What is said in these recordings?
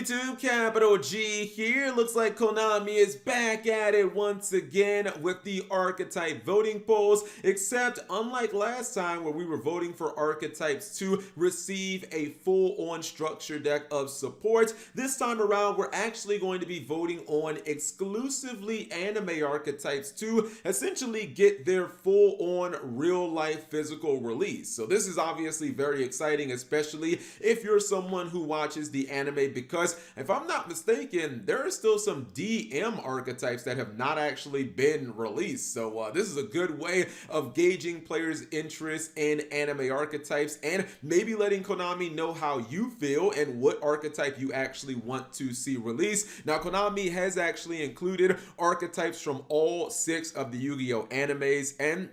YouTube? Capital G here. Looks like Konami is back at it once again with the archetype voting polls, except unlike last time where we were voting for archetypes to receive a full-on structure deck of support, this time around we're actually going to be voting on exclusively anime archetypes to essentially get their full-on real-life physical release. So this is obviously very exciting, especially if you're someone who watches the anime, because if I'm not mistaken, there are still some DM archetypes that have not actually been released. So this is a good way of gauging players' interest in anime archetypes and maybe letting Konami know how you feel and what archetype you actually want to see released. Now, Konami has actually included archetypes from all 6 of the Yu-Gi-Oh animes, and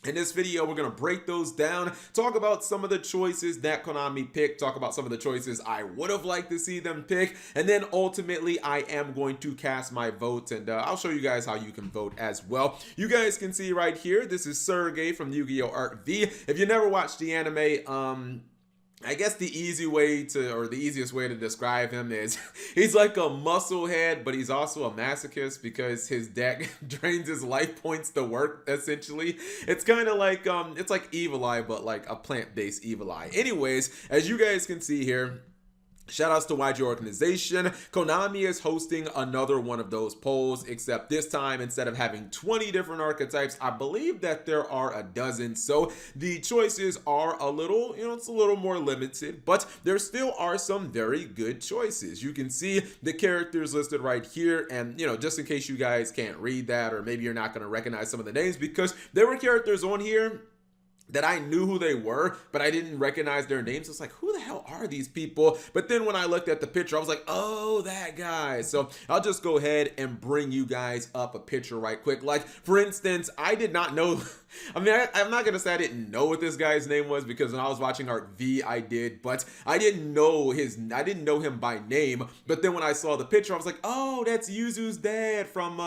in this video, we're going to break those down, talk about some of the choices that Konami picked, talk about some of the choices I would have liked to see them pick, and then ultimately I am going to cast my vote, and I'll show you guys how you can vote as well. You guys can see right here, this is Sergey from Yu-Gi-Oh! Art V. If you never watched the anime, I guess the easiest way to describe him is he's like a musclehead, but he's also a masochist because his deck drains his life points to work, essentially. It's kind of like, it's like Evil Eye, but like a plant-based Evil Eye. Anyways, as you guys can see here, shoutouts to Yugioh organization. Konami is hosting another one of those polls, except this time instead of having 20 different archetypes, I believe that there are a dozen. So the choices are a little, it's a little more limited, but there still are some very good choices. You can see the characters listed right here, and just in case you guys can't read that, or maybe you're not going to recognize some of the names, because there were characters on here that I knew who they were, but I didn't recognize their names. It's like, who the hell are these people? But then when I looked at the picture, I was like, oh, that guy. So I'll just go ahead and bring you guys up a picture right quick. Like, for instance, I did not know, I'm not gonna say I didn't know what this guy's name was, because when I was watching Art V, I did, but I didn't know him by name. But then when I saw the picture, I was like, oh, that's Yuzu's dad from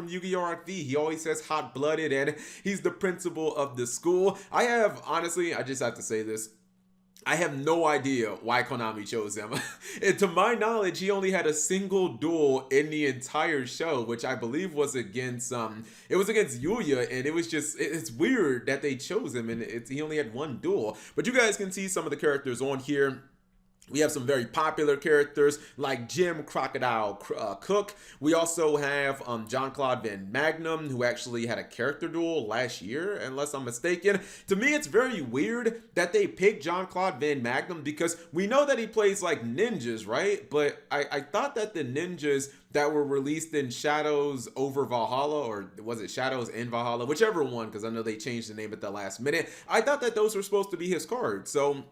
Yu-Gi-Oh! Art V. He always says hot-blooded, and he's the principal of the school. Honestly, I just have to say this, I have no idea why Konami chose him. And to my knowledge, he only had a single duel in the entire show, which I believe was against Yugioh, and it's weird that they chose him, and he only had one duel. But you guys can see some of the characters on here. We have some very popular characters like Jim Crocodile Cook. We also have Jean-Claude Van Magnum, who actually had a character duel last year, unless I'm mistaken. To me, it's very weird that they picked Jean-Claude Van Magnum, because we know that he plays like ninjas, right? But I thought that the ninjas that were released in Shadows over Valhalla, or was it Shadows in Valhalla? Whichever one, because I know they changed the name at the last minute. I thought that those were supposed to be his cards. So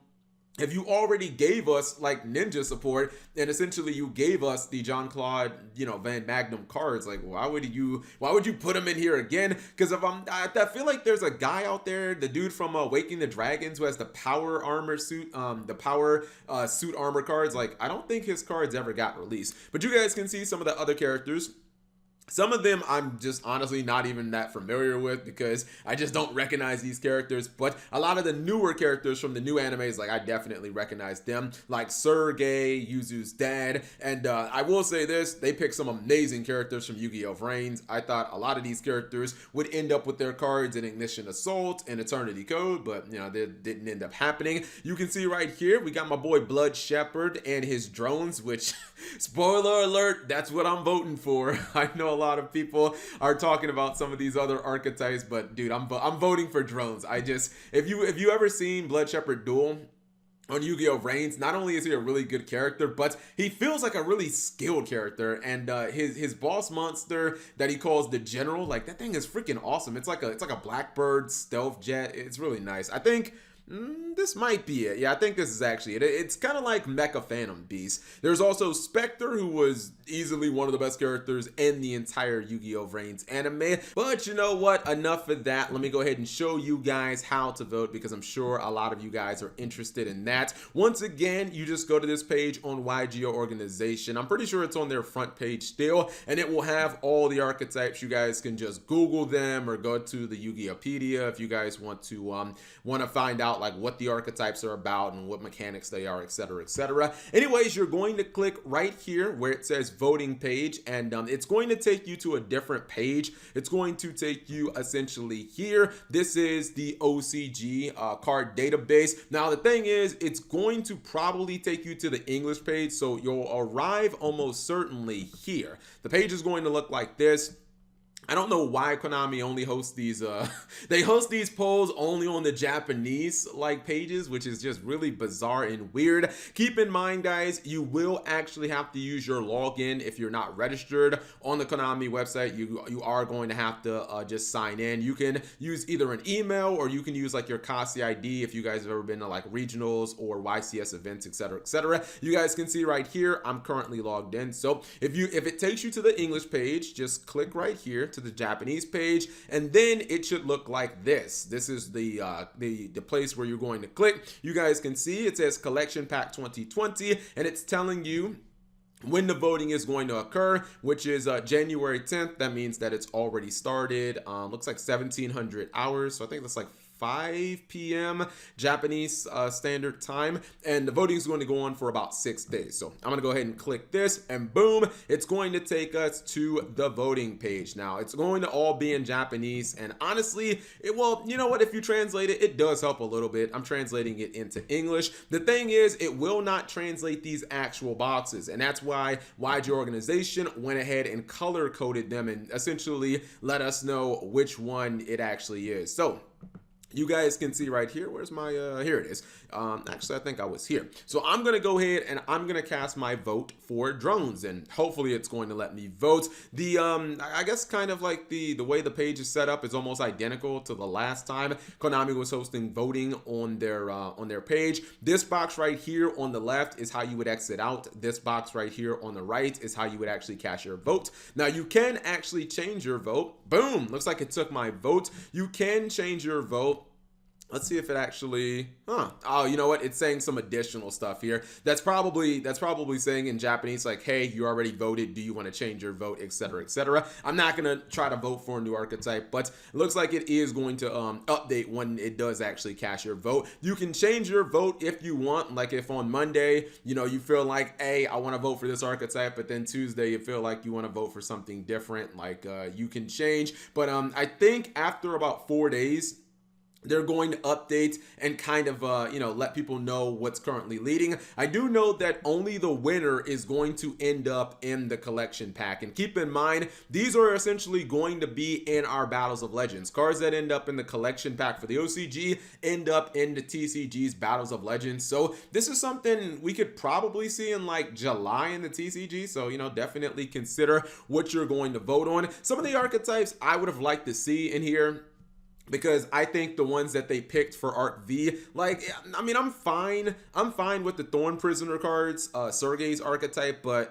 if you already gave us like ninja support, and essentially you gave us the Jean-Claude, Van Magnum cards, like why would you put him in here again? Because I feel like there's a guy out there, the dude from Waking the Dragons, who has the power armor suit, suit armor cards. Like, I don't think his cards ever got released. But you guys can see some of the other characters. Some of them I'm just honestly not even that familiar with, because I just don't recognize these characters. But a lot of the newer characters from the new animes, like, I definitely recognize them, like Sergey, Yuzu's dad. And I will say this, they picked some amazing characters from Yu-Gi-Oh! Vrains. I thought a lot of these characters would end up with their cards in Ignition Assault and Eternity Code, but that didn't end up happening. You can see right here, we got my boy Blood Shepherd and his drones, which, spoiler alert, that's what I'm voting for. I know a lot of people are talking about some of these other archetypes, but dude, I'm voting for drones. If you ever seen Blood Shepherd duel on Yu-Gi-Oh! Vrains, not only is he a really good character, but he feels like a really skilled character, and his boss monster that he calls the General, like, that thing is freaking awesome. It's like a Blackbird stealth jet. It's really nice. I think this might be it. Yeah, I think this is actually it. It's kind of like Mecha Phantom Beast. There's also Spectre, who was easily one of the best characters in the entire Yu-Gi-Oh! Vrains anime. But you know what? Enough of that. Let me go ahead and show you guys how to vote, because I'm sure a lot of you guys are interested in that. Once again, you just go to this page on Yugioh organization. I'm pretty sure it's on their front page still, and it will have all the archetypes. You guys can just Google them or go to the Yu-Gi-Oh!pedia if you guys want to find out out like what the archetypes are about and what mechanics they are, etc., etc. Anyways, you're going to click right here where it says voting page, and it's going to take you to a different page. It's going to take you essentially here. This is the OCG card database. Now the thing is, it's going to probably take you to the English page, so you'll arrive almost certainly here. The page is going to look like this. I don't know why Konami only hosts these, they host these polls only on the Japanese like pages, which is just really bizarre and weird. Keep in mind, guys, you will actually have to use your login if you're not registered on the Konami website. You are going to have to just sign in. You can use either an email or you can use like your Kasi ID if you guys have ever been to like regionals or YCS events, etc., etc. You guys can see right here, I'm currently logged in. So if it takes you to the English page, just click right here to the Japanese page, and then it should look like this. This is the place where you're going to click. You guys can see it says Collection Pack 2020, and it's telling you when the voting is going to occur, which is January 10th. That means that it's already started. Looks like 1700 hours, so I think that's like 5 p.m. Japanese standard time, and the voting is going to go on for about 6 days. So I'm going to go ahead and click this, and boom, it's going to take us to the voting page. Now it's going to all be in Japanese, and honestly, well, you know what, if you translate it, it does help a little bit. I'm translating it into English. The thing is, it will not translate these actual boxes, and that's why YG Organization went ahead and color coded them and essentially let us know which one it actually is. So you guys can see right here, where's my, here it is. Actually, I think I was here. So I'm going to go ahead and I'm going to cast my vote for drones, and hopefully it's going to let me vote. The, I guess kind of like the way the page is set up is almost identical to the last time Konami was hosting voting on their page. This box right here on the left is how you would exit out. This box right here on the right is how you would actually cast your vote. Now you can actually change your vote. Boom, looks like it took my vote. You can change your vote. Let's see if it actually, oh, you know what? It's saying some additional stuff here. That's probably saying in Japanese, like, hey, you already voted. Do you want to change your vote, etc., etc. I'm not going to try to vote for a new archetype, but it looks like it is going to update when it does actually cast your vote. You can change your vote if you want. Like if on Monday, you know, you feel like, hey, I want to vote for this archetype, but then Tuesday you feel like you want to vote for something different, like you can change. But I think after about 4 days, they're going to update and kind of, you know, let people know what's currently leading. I do know that only the winner is going to end up in the collection pack. And keep in mind, these are essentially going to be in our Battles of Legends. Cards that end up in the collection pack for the OCG end up in the TCG's Battles of Legends. So this is something we could probably see in like July in the TCG. So, you know, definitely consider what you're going to vote on. Some of the archetypes I would have liked to see in here, because I think the ones that they picked for Arc V, like, I mean, I'm fine with the Thorn Prisoner cards, Sergei's archetype, but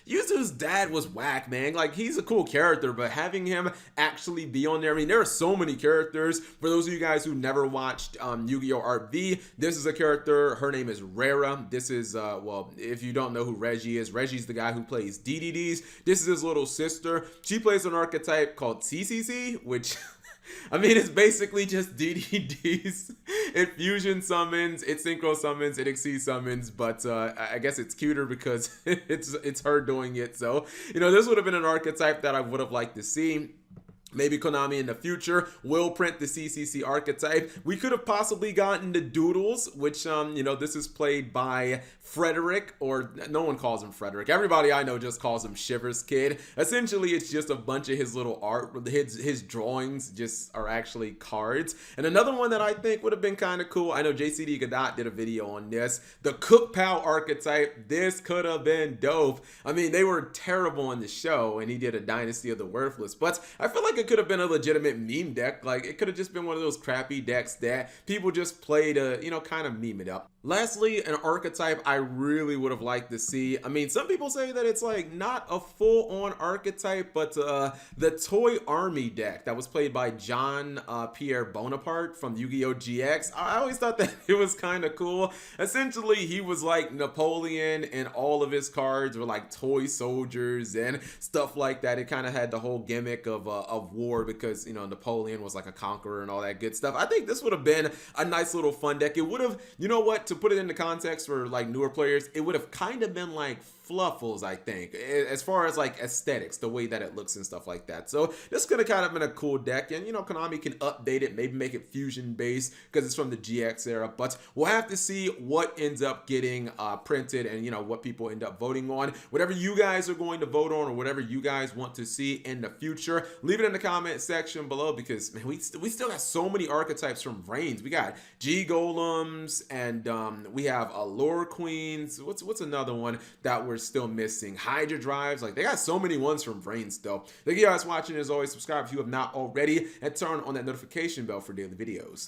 Yuzu's dad was whack, man. Like, he's a cool character, but having him actually be on there, I mean, there are so many characters. For those of you guys who never watched Yu-Gi-Oh! Arc V, this is a character, her name is Rara. This is, well, if you don't know who Reggie is, Reggie's the guy who plays DDDs. This is his little sister. She plays an archetype called CCC, which... I mean, it's basically just DDDs. It fusion summons, it synchro summons, it exceed summons, but I guess it's cuter because it's her doing it. So, you know, this would have been an archetype that I would have liked to see. Maybe Konami in the future will print the CCC archetype. We could have possibly gotten the Doodles, which, you know, this is played by Frederick, or no one calls him Frederick. Everybody I know just calls him Shivers Kid. Essentially, it's just a bunch of his little art. His drawings just are actually cards. And another one that I think would have been kind of cool, I know JCD Gadot did a video on this, the Cook Pal archetype. This could have been dope. I mean, they were terrible in the show, and he did a Dynasty of the Worthless, but I feel like it could have been a legitimate meme deck. Like, it could have just been one of those crappy decks that people just play to, you know, kind of meme it up. Lastly, an archetype I really would have liked to see. I mean, some people say that it's like not a full-on archetype, but the Toy Army deck that was played by John Pierre Bonaparte from Yu-Gi-Oh! GX. I always thought that it was kind of cool. Essentially, he was like Napoleon, and all of his cards were like toy soldiers and stuff like that. It kind of had the whole gimmick of of war because, you know, Napoleon was like a conqueror and all that good stuff. I think this would have been a nice little fun deck. It would have, you know what, to put it into context for like newer players, it would have kind of been like Fluffles, I think, as far as like aesthetics, the way that it looks and stuff like that. So this could have kind of been a cool deck, and you know, Konami can update it, maybe make it fusion based because it's from the GX era, but we'll have to see what ends up getting printed and, you know, what people end up voting on. Whatever you guys are going to vote on or whatever you guys want to see in the future, leave it in the comment section below, because man, we still got so many archetypes from Reigns. We got G Golems, and we have Allure Queens. What's another one that we're still missing? Hydra Drives. Like, they got so many ones from Reigns still. Thank you guys for watching. As always, subscribe if you have not already, and turn on that notification bell for daily videos.